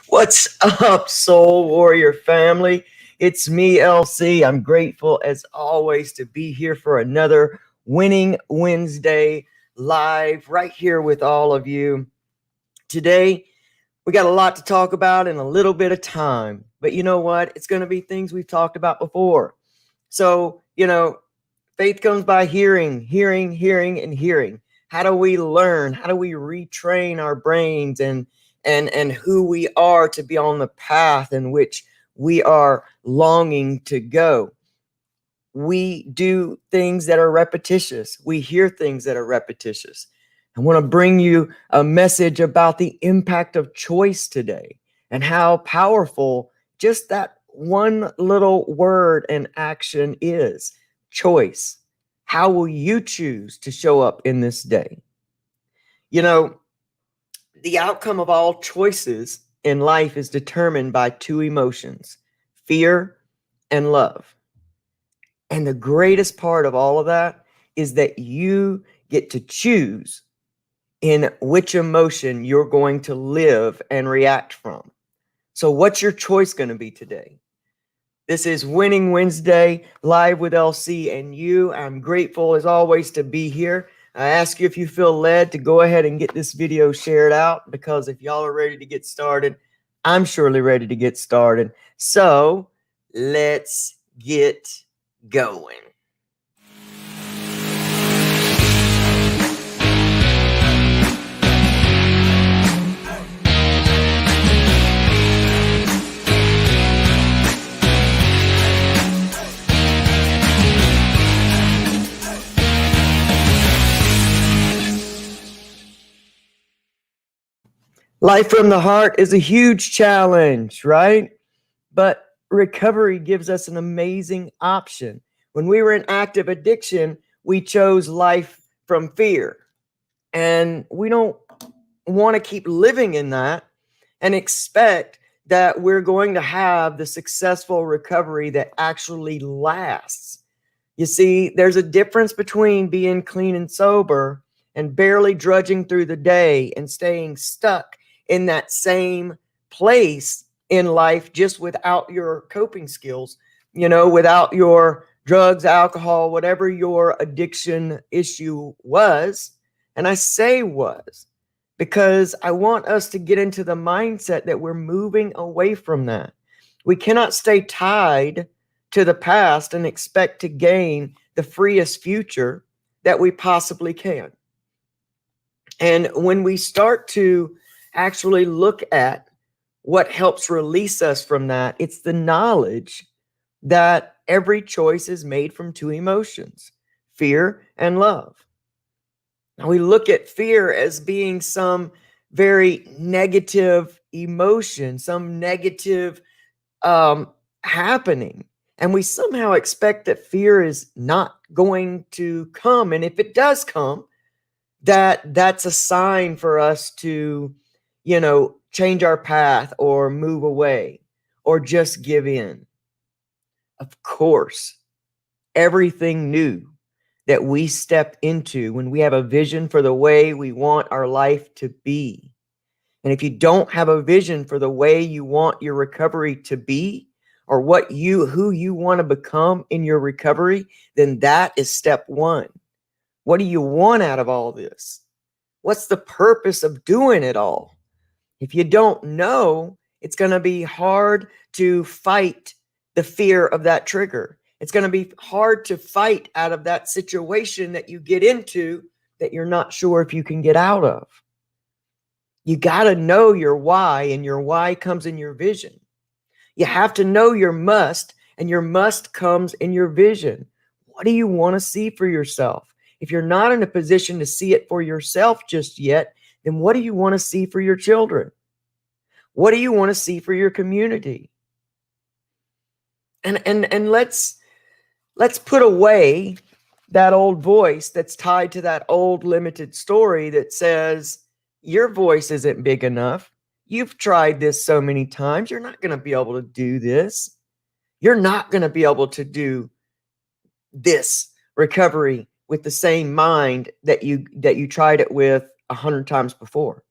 What's up, Soul Warrior family? It's me, LC. I'm grateful as always to be here for another Winning Wednesday live right here with all of you. Today, we got a lot to talk about in a little bit of time, but you know what? It's going to be things we've talked about before. So, faith comes by hearing, and hearing. How do we learn? How do we retrain our brains and who we are to be on the path in which we are longing to go? We do things that are repetitious. We hear things that are repetitious. I want to bring you a message about the impact of choice today and how powerful just that one little word and action is. Choice. How will you choose to show up in this day? The outcome of all choices in life is determined by two emotions, fear and love. And the greatest part of all of that is that you get to choose in which emotion you're going to live and react from. So what's your choice going to be today? This is Winning Wednesday, live with LC and you. I'm grateful as always to be here. I ask you if you feel led to go ahead and get this video shared out, because if y'all are ready to get started, I'm surely ready to get started. So let's get going. Life from the heart is a huge challenge, right? But recovery gives us an amazing option. When we were in active addiction, we chose life from fear. And we don't want to keep living in that and expect that we're going to have the successful recovery that actually lasts. You see, there's a difference between being clean and sober and barely drudging through the day and staying stuck in that same place in life just without your coping skills, without your drugs, alcohol, whatever your addiction issue was. And I say was because I want us to get into the mindset that we're moving away from that. We cannot stay tied to the past and expect to gain the freest future that we possibly can. And when we start to actually look at what helps release us from that, it's the knowledge that every choice is made from two emotions, fear and love. Now we look at fear as being some very negative emotion, some negative happening. And we somehow expect that fear is not going to come. And if it does come, that's a sign for us to change our path or move away or just give in. Of course, everything new that we step into when we have a vision for the way we want our life to be. And if you don't have a vision for the way you want your recovery to be, or who you want to become in your recovery, then that is step one. What do you want out of all this? What's the purpose of doing it all? If you don't know, It's going to be hard to fight the fear of that trigger. It's going to be hard to fight out of that situation that you get into that you're not sure if you can get out of. You got to know your why, and your why comes in your vision. You have to know your must, and your must comes in your vision. What do you want to see for yourself? If you're not in a position to see it for yourself just yet, then what do you want to see for your children? What do you want to see for your community? And let's put away that old voice that's tied to that old limited story that says your voice isn't big enough. You've tried this so many times. You're not going to be able to do this. You're not going to be able to do this recovery with the same mind that you tried it with 100 times before.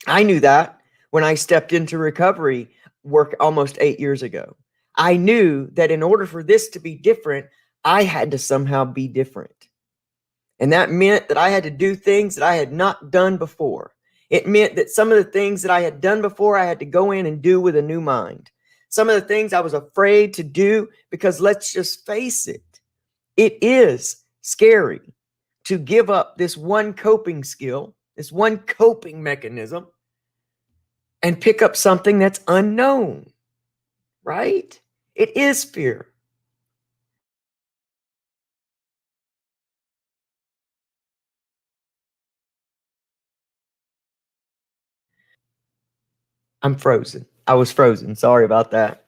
I knew that when I stepped into recovery work almost 8 years ago. I knew that in order for this to be different, I had to somehow be different. And that meant that I had to do things that I had not done before. It meant that some of the things that I had done before, I had to go in and do with a new mind. Some of the things I was afraid to do, because let's just face it, it is scary to give up this one coping skill, this one coping mechanism, and pick up something that's unknown, right? It is fear. I'm frozen. I was frozen. Sorry about that.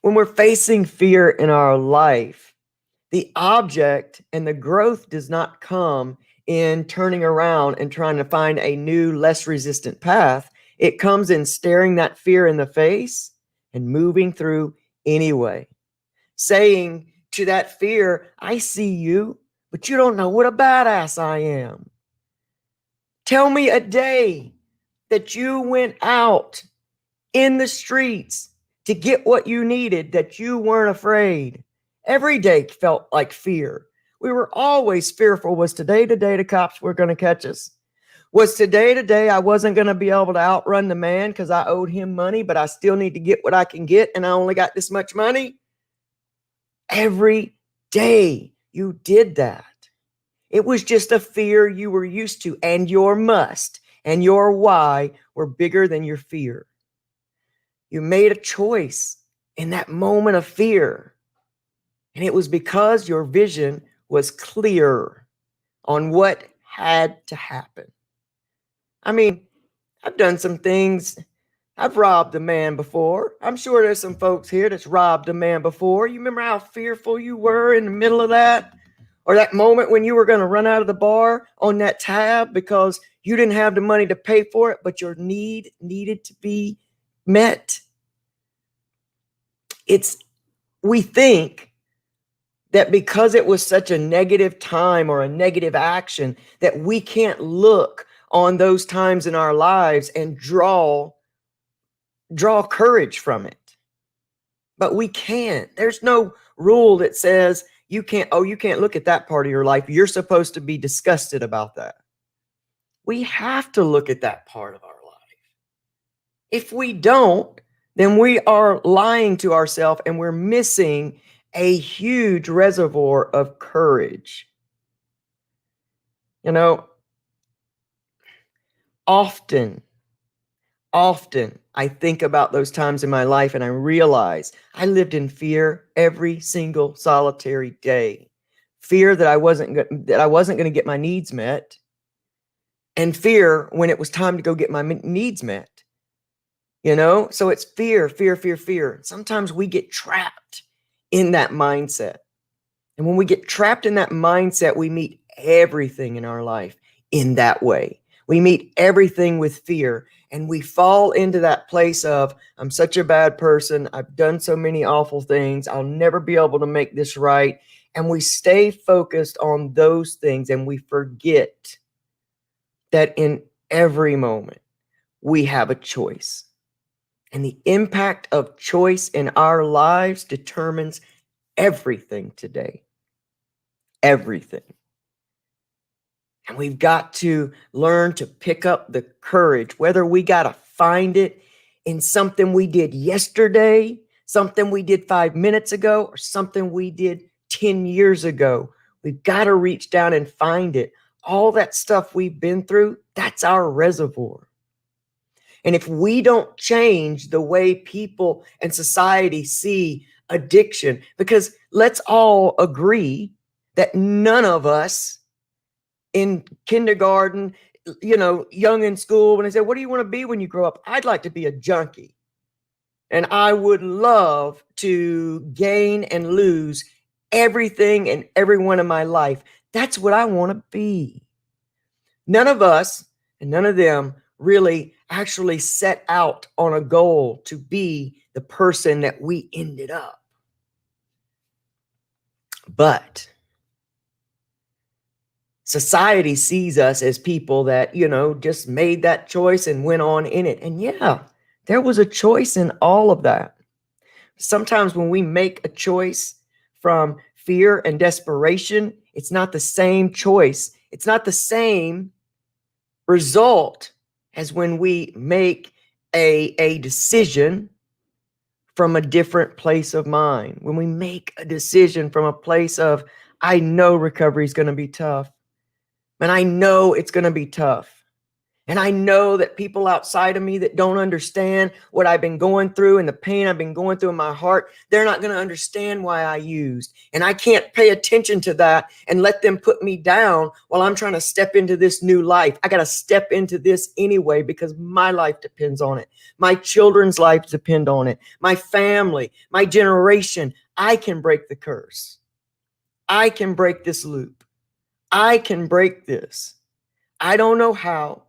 When we're facing fear in our life, the object and the growth does not come in turning around and trying to find a new, less resistant path. It comes in staring that fear in the face and moving through anyway. Saying to that fear, I see you, but you don't know what a badass I am. Tell me a day that you went out in the streets to get what you needed, that you weren't afraid. Every day felt like fear. We were always fearful. Was today the day the cops were going to catch us? Was today the day I wasn't going to be able to outrun the man because I owed him money, but I still need to get what I can get and I only got this much money? Every day you did that. It was just a fear you were used to, and your must and your why were bigger than your fear. You made a choice in that moment of fear. And it was because your vision was clear on what had to happen. I mean, I've done some things. I've robbed a man before. I'm sure there's some folks here that's robbed a man before. You remember how fearful you were in the middle of that? Or that moment when you were going to run out of the bar on that tab because you didn't have the money to pay for it, but your need needed to be met. We think that because it was such a negative time or a negative action that we can't look on those times in our lives and draw courage from it. But we can't. There's no rule that says you can't look at that part of your life. You're supposed to be disgusted about that. We have to look at that part of our life. If we don't, then we are lying to ourselves and we're missing a huge reservoir of courage. You know, often I think about those times in my life and I realize I lived in fear every single solitary day. Fear that I wasn't going to get my needs met, and fear when it was time to go get my needs met. So it's fear. Sometimes we get trapped in that mindset. And when we get trapped in that mindset, we meet everything in our life in that way. We meet everything with fear, and we fall into that place of, I'm such a bad person. I've done so many awful things. I'll never be able to make this right. And we stay focused on those things, and we forget that in every moment we have a choice. And the impact of choice in our lives determines everything today. Everything. And we've got to learn to pick up the courage, whether we got to find it in something we did yesterday, something we did 5 minutes ago, or something we did 10 years ago. We've got to reach down and find it. All that stuff we've been through, that's our reservoir. And if we don't change the way people and society see addiction, because let's all agree that none of us in kindergarten, young in school, when they say, what do you want to be when you grow up? I'd like to be a junkie. And I would love to gain and lose everything and everyone in my life. That's what I want to be. None of us and none of them really actually set out on a goal to be the person that we ended up. But society sees us as people that, just made that choice and went on in it. And yeah, there was a choice in all of that. Sometimes when we make a choice from fear and desperation, it's not the same choice. It's not the same result as when we make a decision from a different place of mind. When we make a decision from a place of, I know recovery is going to be tough. And I know it's going to be tough. And I know that people outside of me that don't understand what I've been going through and the pain I've been going through in my heart, they're not going to understand why I used. And I can't pay attention to that and let them put me down while I'm trying to step into this new life. I got to step into this anyway because my life depends on it. My children's lives depend on it. My family, my generation. I can break the curse. I can break this loop. I can break this. I don't know how.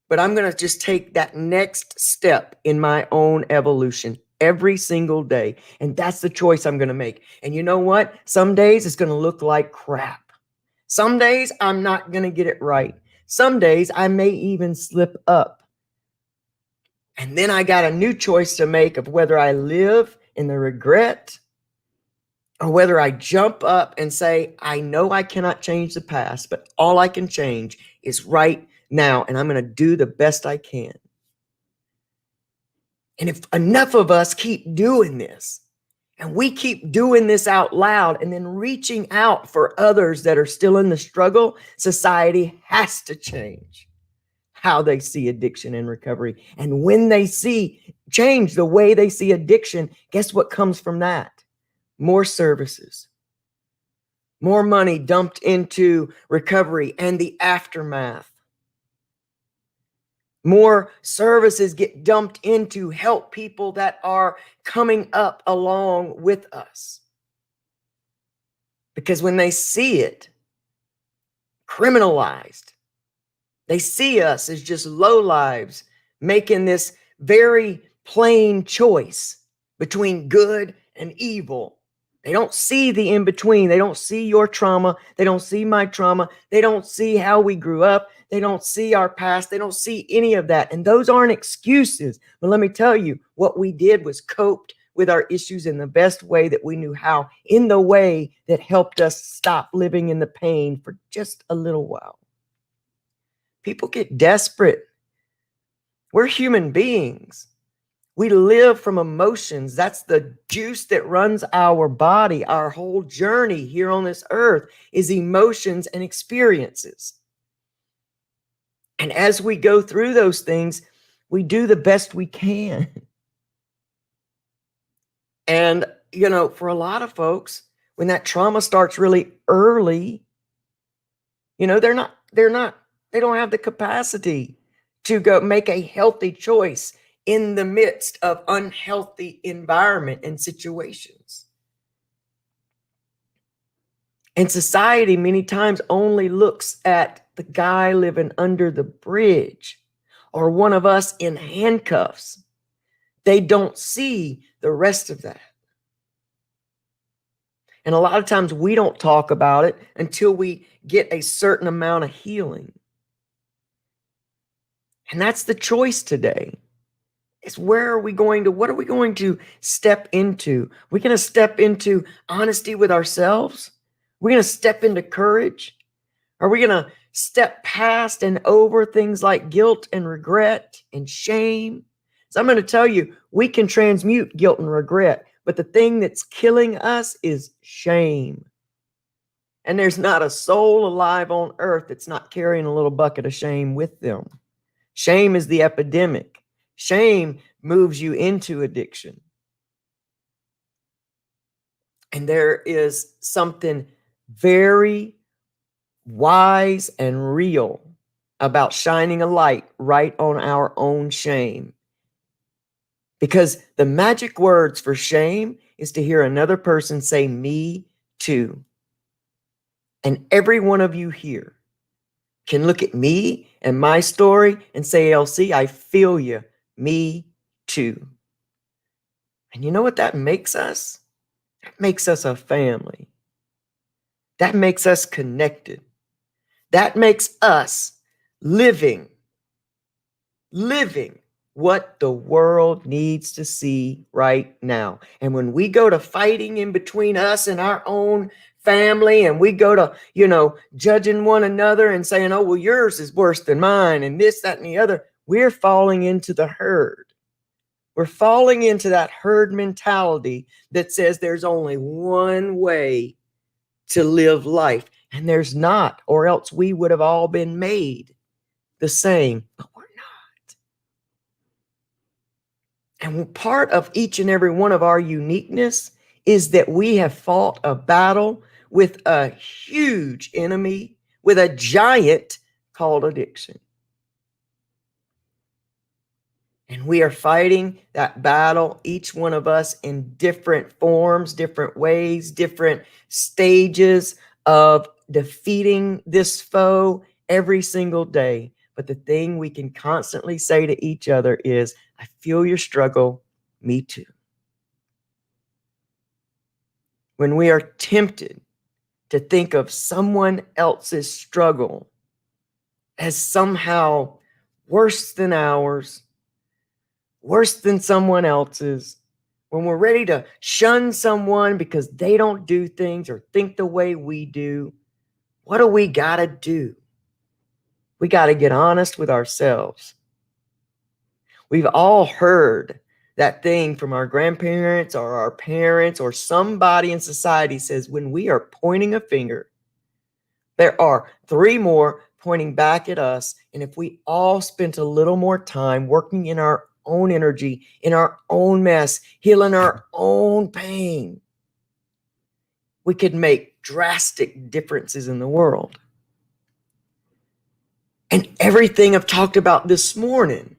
But I'm going to just take that next step in my own evolution every single day. And that's the choice I'm going to make. And you know what? Some days it's going to look like crap. Some days I'm not going to get it right. Some days I may even slip up. And then I got a new choice to make of whether I live in the regret or whether I jump up and say, I know I cannot change the past, but all I can change is right now, and I'm going to do the best I can. And if enough of us keep doing this, and we keep doing this out loud and then reaching out for others that are still in the struggle, society has to change how they see addiction and recovery. And when they change the way they see addiction, guess what comes from that? More services, more money dumped into recovery and the aftermath. More services get dumped in to help people that are coming up along with us. Because when they see it criminalized, they see us as just lowlives making this very plain choice between good and evil. They don't see the in-between. They don't see your trauma. They don't see my trauma. They don't see how we grew up. They don't see our past. They don't see any of that. And those aren't excuses. But let me tell you, what we did was coped with our issues in the best way that we knew how, in the way that helped us stop living in the pain for just a little while. People get desperate. We're human beings. We live from emotions. That's the juice that runs our body. Our whole journey here on this earth is emotions and experiences. And as we go through those things, we do the best we can. And, for a lot of folks, when that trauma starts really early, they don't have the capacity to go make a healthy choice in the midst of unhealthy environment and situations. And society many times only looks at the guy living under the bridge or one of us in handcuffs. They don't see the rest of that. And a lot of times we don't talk about it until we get a certain amount of healing. And that's the choice today. Is what are we going to step into? We're going to step into honesty with ourselves. We're going to step into courage. Are we going to step past and over things like guilt and regret and shame. So I'm going to tell you, we can transmute guilt and regret, but the thing that's killing us is shame. And there's not a soul alive on earth that's not carrying a little bucket of shame with them. Shame is the epidemic. Shame moves you into addiction. And there is something very wise and real about shining a light right on our own shame. Because the magic words for shame is to hear another person say, me too. And every one of you here can look at me and my story and say, LC, I feel you. Me too. And you know what that makes us? That makes us a family. That makes us connected. That makes us living what the world needs to see right now. And when we go to fighting in between us and our own family, and we go to, judging one another and saying, oh, well, yours is worse than mine, and this, that, and the other, we're falling into the herd. We're falling into that herd mentality that says there's only one way to live life. And there's not, or else we would have all been made the same, but we're not. And part of each and every one of our uniqueness is that we have fought a battle with a huge enemy, with a giant called addiction. And we are fighting that battle, each one of us in different forms, different ways, different stages of defeating this foe every single day. But the thing we can constantly say to each other is, I feel your struggle, me too. When we are tempted to think of someone else's struggle as somehow worse than ours, worse than someone else's, when we're ready to shun someone because they don't do things or think the way we do, what do we got to do? We got to get honest with ourselves. We've all heard that thing from our grandparents or our parents or somebody in society says, when we are pointing a finger, there are three more pointing back at us. And if we all spent a little more time working in our own energy, in our own mess, healing our own pain, we could make drastic differences in the world. And everything I've talked about this morning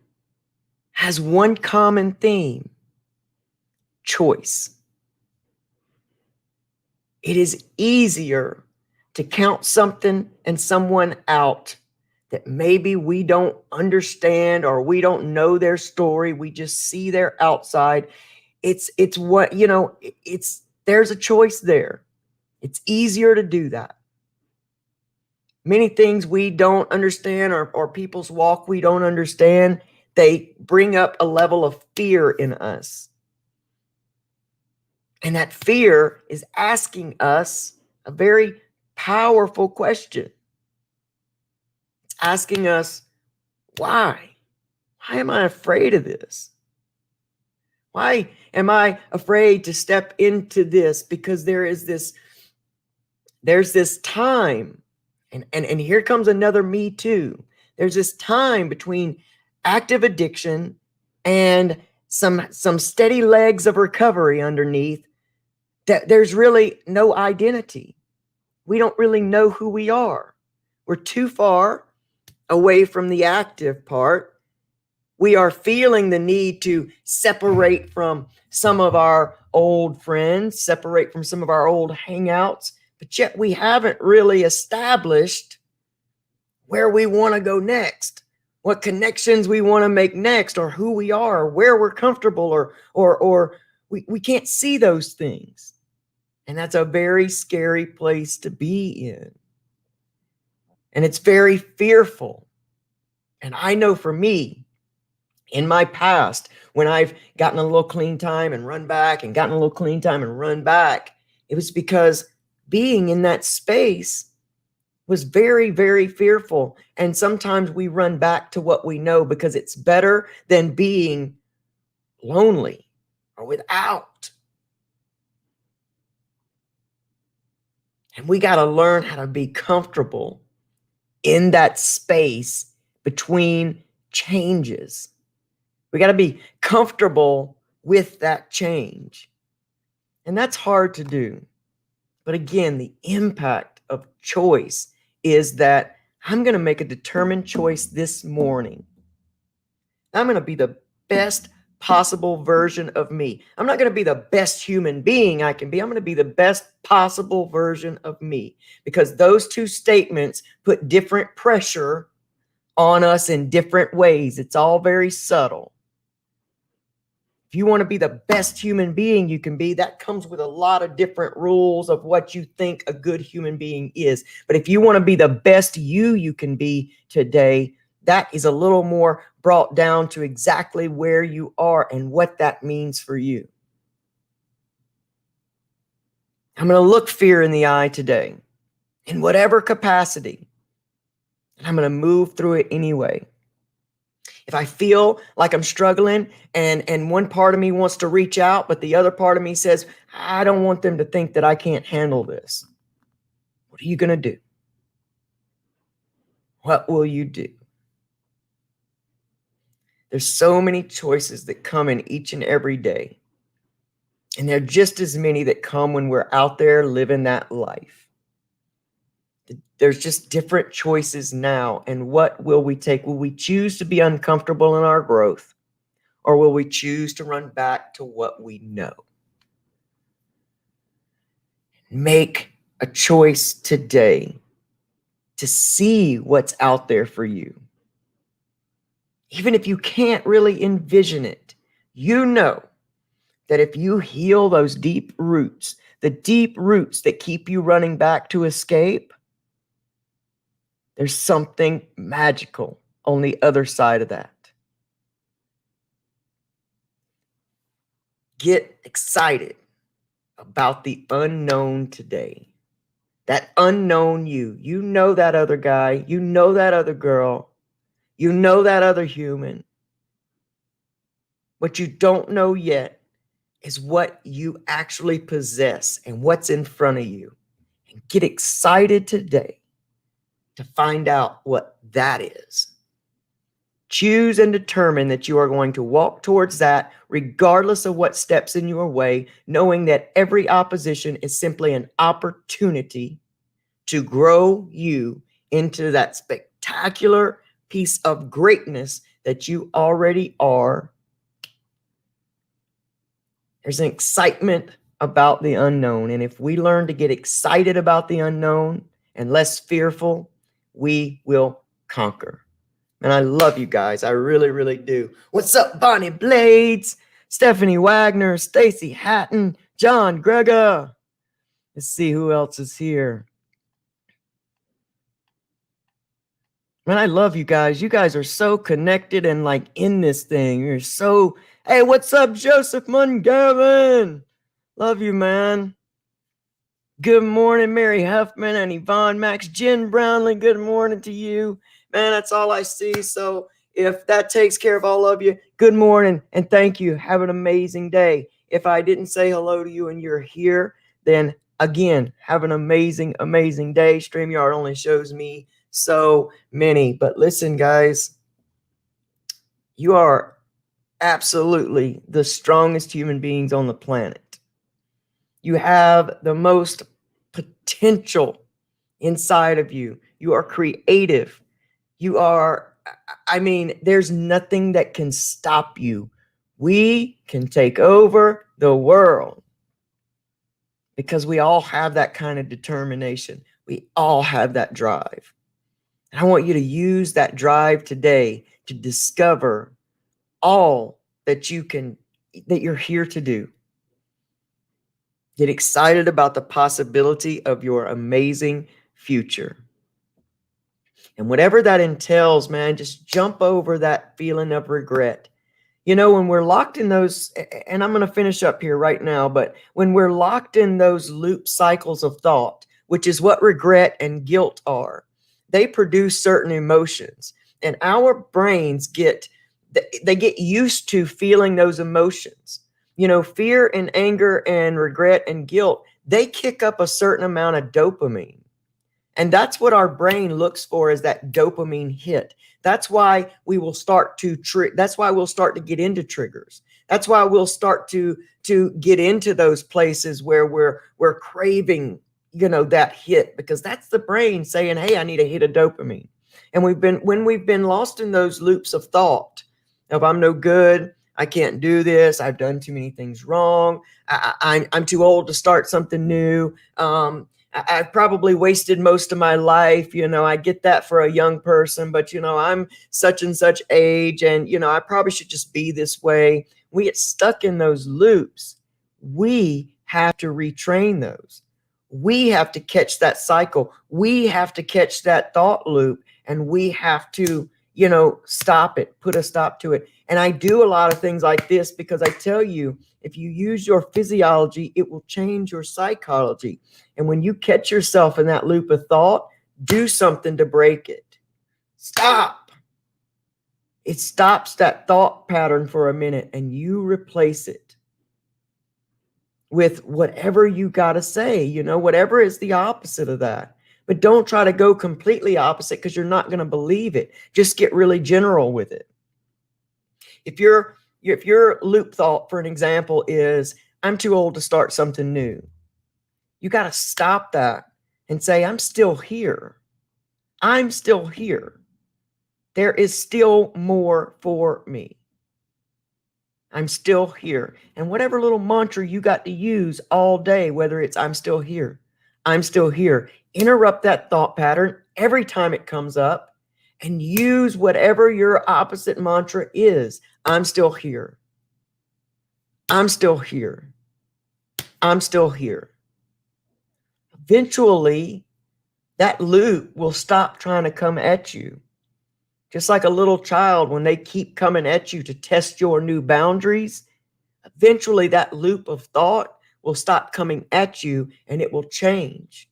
has one common theme: choice. It is easier to count something and someone out that maybe we don't understand or we don't know their story. We just see their outside. It's what, there's a choice there. It's easier to do that. Many things we don't understand or people's walk we don't understand, they bring up a level of fear in us. And that fear is asking us a very powerful question. It's asking us, why? Why am I afraid of this? Why am I afraid to step into this? Because there's this time, and here comes another me too. There's this time between active addiction and some steady legs of recovery underneath, that there's really no identity. We don't really know who we are. We're too far away from the active part. We are feeling the need to separate from some of our old friends, separate from some of our old hangouts, but yet we haven't really established where we want to go next, what connections we want to make next, or who we are, or where we're comfortable, or we can't see those things. And that's a very scary place to be in. And it's very fearful. And I know for me, in my past, when I've gotten a little clean time and run back and gotten a little clean time and run back, it was because being in that space was very, very fearful. And sometimes we run back to what we know because it's better than being lonely or without. And we got to learn how to be comfortable in that space between changes. We got to be comfortable with that change. And that's hard to do. But again, the impact of choice is that I'm going to make a determined choice this morning. I'm going to be the best possible version of me. I'm not going to be the best human being I can be. I'm going to be the best possible version of me, because those two statements put different pressure on us in different ways. It's all very subtle. If you want to be the best human being you can be, that comes with a lot of different rules of what you think a good human being is. But if you want to be the best you can be today, that is a little more brought down to exactly where you are and what that means for you. I'm going to look fear in the eye today, in whatever capacity, and I'm going to move through it anyway. If I feel like I'm struggling and one part of me wants to reach out, but the other part of me says, I don't want them to think that I can't handle this. What are you going to do? What will you do? There's so many choices that come in each and every day. And there are just as many that come when we're out there living that life. There's just different choices now. And what will we take? Will we choose to be uncomfortable in our growth? Or will we choose to run back to what we know? Make a choice today to see what's out there for you. Even if you can't really envision it, you know that if you heal those deep roots, the deep roots that keep you running back to escape, there's something magical on the other side of that. Get excited about the unknown today. That unknown you. You know that other guy. You know that other girl. You know that other human. What you don't know yet is what you actually possess and what's in front of you. And get excited today to find out what that is. Choose and determine that you are going to walk towards that regardless of what steps in your way, knowing that every opposition is simply an opportunity to grow you into that spectacular piece of greatness that you already are. There's an excitement about the unknown. And if we learn to get excited about the unknown and less fearful, we will conquer. And I love you guys. I really, really do. What's up, Bonnie Blades, Stephanie Wagner, Stacy Hatton, John Gregor? Let's see who else is here. Man, I love you guys. You guys are so connected and like in this thing. You're so, hey, what's up, Joseph Mungavin? Love you, man. Good morning, Mary Huffman and Yvonne Max. Jen Brownlee, good morning to you. Man, that's all I see. So if that takes care of all of you, good morning and thank you. Have an amazing day. If I didn't say hello to you and you're here, then again, have an amazing, amazing day. StreamYard only shows me so many. But listen, guys, you are absolutely the strongest human beings on the planet. You have the most potential inside of you. You are creative. You are, there's nothing that can stop you. We can take over the world because we all have that kind of determination. We all have that drive. And I want you to use that drive today to discover all that you're here to do. Get excited about the possibility of your amazing future. And whatever that entails, man, just jump over that feeling of regret. You know, when we're locked in those, and I'm going to finish up here right now, but when we're locked in those loop cycles of thought, which is what regret and guilt are. They produce certain emotions, and our brains get used to feeling those emotions. Fear and anger and regret and guilt, they kick up a certain amount of dopamine. And that's what our brain looks for, is that dopamine hit. That's why we will start to that's why we'll start to get into triggers. That's why we'll start to get into those places where we're craving, that hit, because that's the brain saying, "Hey, I need a hit of dopamine." And when we've been lost in those loops of thought of, "I'm no good, I can't do this, I've done too many things wrong, I'm too old to start something new, I've probably wasted most of my life. I get that for a young person, but I'm such and such age, and I probably should just be this way." We get stuck in those loops. We have to retrain those. We have to catch that cycle. We have to catch that thought loop, and we have to, stop it, put a stop to it. And I do a lot of things like this because I tell you, if you use your physiology, it will change your psychology. And when you catch yourself in that loop of thought, do something to break it. Stop. It stops that thought pattern for a minute, and you replace it with whatever you got to say, whatever is the opposite of that. But don't try to go completely opposite, because you're not going to believe it. Just get really general with it. If your loop thought, for an example, is, "I'm too old to start something new," you got to stop that and say, "I'm still here. I'm still here. There is still more for me. I'm still here." And whatever little mantra you got to use all day, whether it's "I'm still here, I'm still here," interrupt that thought pattern every time it comes up, and use whatever your opposite mantra is. "I'm still here. I'm still here. I'm still here." Eventually, that loop will stop trying to come at you. Just like a little child, when they keep coming at you to test your new boundaries, eventually that loop of thought will stop coming at you, and it will change.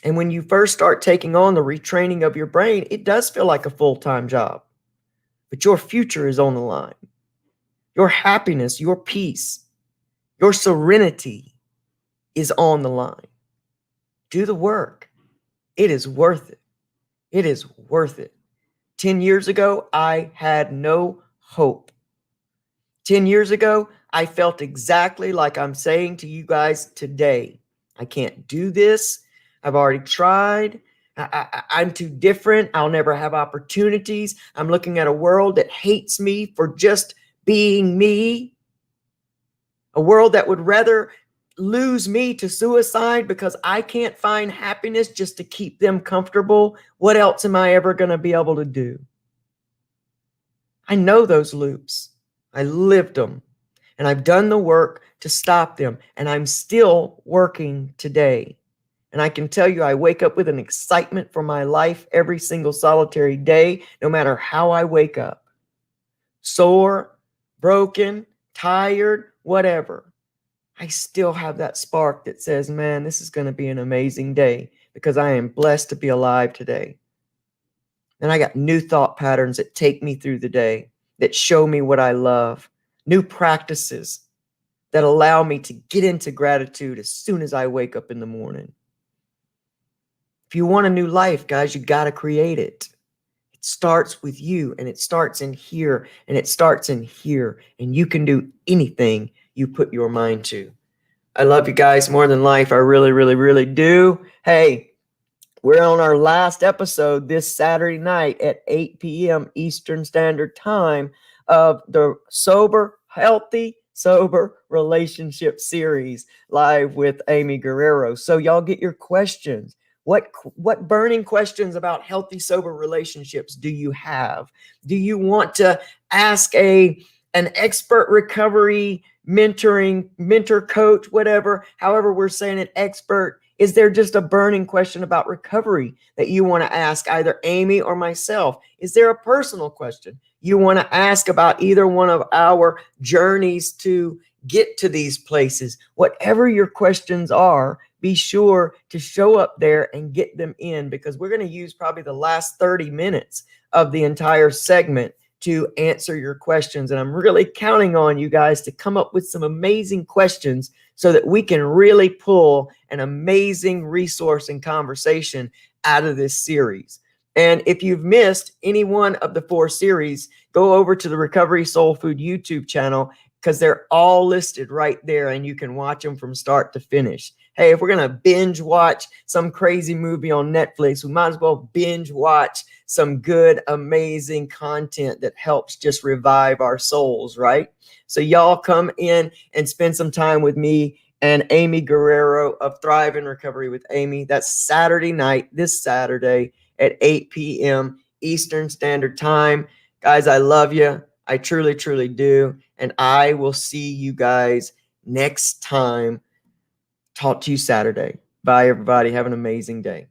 And when you first start taking on the retraining of your brain, it does feel like a full-time job. But your future is on the line. Your happiness, your peace, your serenity is on the line. Do the work. It is worth it. It is worth it. 10 years ago, I had no hope. 10 years ago, I felt exactly like I'm saying to you guys today. I can't do this. I've already tried. I'm too different. I'll never have opportunities. I'm looking at a world that hates me for just being me. A world that would rather lose me to suicide because I can't find happiness just to keep them comfortable. What else am I ever going to be able to do? I know those loops. I lived them, and I've done the work to stop them, and I'm still working today. And I can tell you, I wake up with an excitement for my life every single solitary day, no matter how I wake up. Sore, broken, tired, whatever. I still have that spark that says, "Man, this is going to be an amazing day because I am blessed to be alive today." And I got new thought patterns that take me through the day, that show me what I love, new practices that allow me to get into gratitude as soon as I wake up in the morning. If you want a new life, guys, you got to create it. It starts with you, and it starts in here, and it starts in here, and you can do anything you put your mind to. I love you guys more than life. I really, really, really do. Hey, we're on our last episode this Saturday night at 8 p.m. Eastern Standard Time of the Healthy, Sober Relationship Series live with Amy Guerrero. So y'all get your questions. What burning questions about healthy, sober relationships do you have? Do you want to ask an expert recovery mentor, coach, whatever, however we're saying it, expert? Is there just a burning question about recovery that you want to ask either Amy or myself? Is there a personal question you want to ask about either one of our journeys to get to these places? Whatever your questions are, be sure to show up there and get them in, because we're going to use probably the last 30 minutes of the entire segment to answer your questions. And I'm really counting on you guys to come up with some amazing questions so that we can really pull an amazing resource and conversation out of this series. And if you've missed any one of the 4 series, go over to the Recovery Soul Food YouTube channel, because they're all listed right there and you can watch them from start to finish. Hey, if we're going to binge watch some crazy movie on Netflix, we might as well binge watch some good, amazing content that helps just revive our souls, right? So y'all come in and spend some time with me and Amy Guerrero of Thrive in Recovery with Amy. That's Saturday night, this Saturday at 8 p.m. Eastern Standard Time. Guys, I love you. I truly, truly do. And I will see you guys next time. Talk to you Saturday. Bye, everybody. Have an amazing day.